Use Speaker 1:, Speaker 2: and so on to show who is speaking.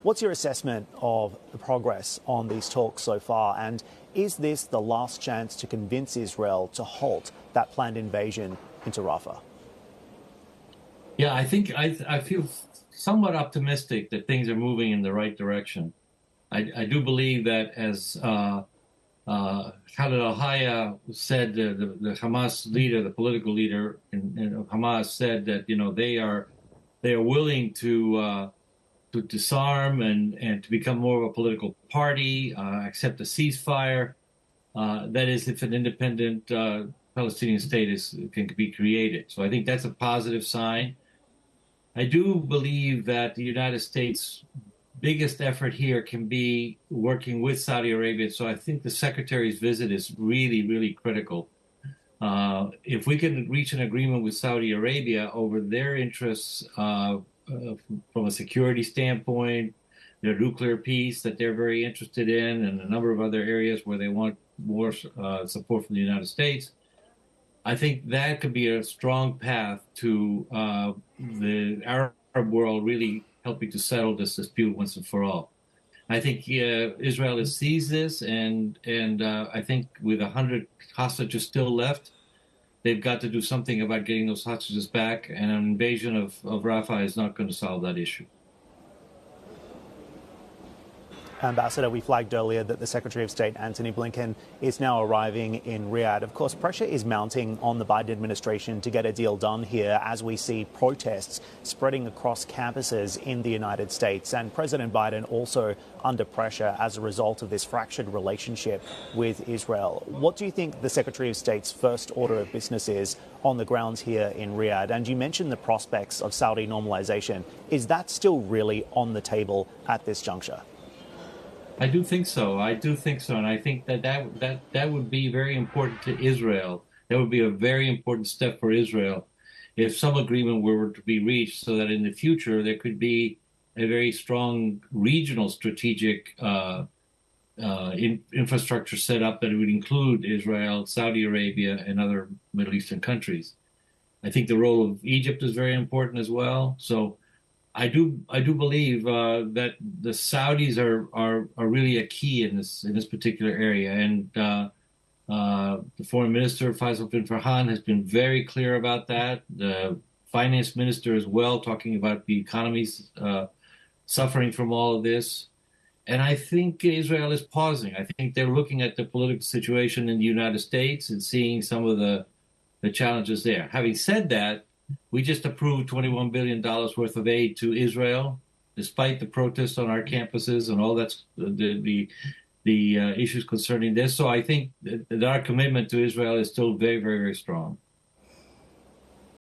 Speaker 1: What's your assessment of the progress on these talks so far? And is this the last chance to convince Israel to halt that planned invasion into Rafah?
Speaker 2: Yeah, I think I feel somewhat optimistic that things are moving in the right direction. I do believe that, as Khalid al-Hayya said, the Hamas leader, the political leader in Hamas, said that they are willing to disarm and to become more of a political party, accept a ceasefire. That is, if an independent Palestinian state can be created. So I think that's a positive sign. I do believe that the United States' biggest effort here can be working with Saudi Arabia. So I think the Secretary's visit is really, really critical. If we can reach an agreement with Saudi Arabia over their interests from a security standpoint, their nuclear peace that they're very interested in, and a number of other areas where they want more support from the United States, I think that could be a strong path to the Arab world really helping to settle this dispute once and for all. I think Israel has seized this, and I think with 100 hostages still left, they've got to do something about getting those hostages back, and an invasion of Rafah is not going to solve that issue.
Speaker 1: Ambassador, we flagged earlier that the Secretary of State, Antony Blinken, is now arriving in Riyadh. Of course, pressure is mounting on the Biden administration to get a deal done here as we see protests spreading across campuses in the United States. And President Biden also under pressure as a result of this fractured relationship with Israel. What do you think the Secretary of State's first order of business is on the grounds here in Riyadh? And you mentioned the prospects of Saudi normalization. Is that still really on the table at this juncture?
Speaker 2: I do think so. And I think that would be very important to Israel. That would be a very important step for Israel if some agreement were to be reached, so that in the future there could be a very strong regional strategic infrastructure set up that would include Israel, Saudi Arabia, and other Middle Eastern countries. I think the role of Egypt is very important as well. So I do believe that the Saudis are really a key in this particular area, and the Foreign Minister Faisal bin Farhan has been very clear about that. The Finance Minister as well, talking about the economies suffering from all of this. And I think Israel is pausing. I think they're looking at the political situation in the United States and seeing some of the challenges there. Having said that, we just approved $21 billion worth of aid to Israel, despite the protests on our campuses and all that's the issues concerning this. So I think that our commitment to Israel is still very, very, very strong.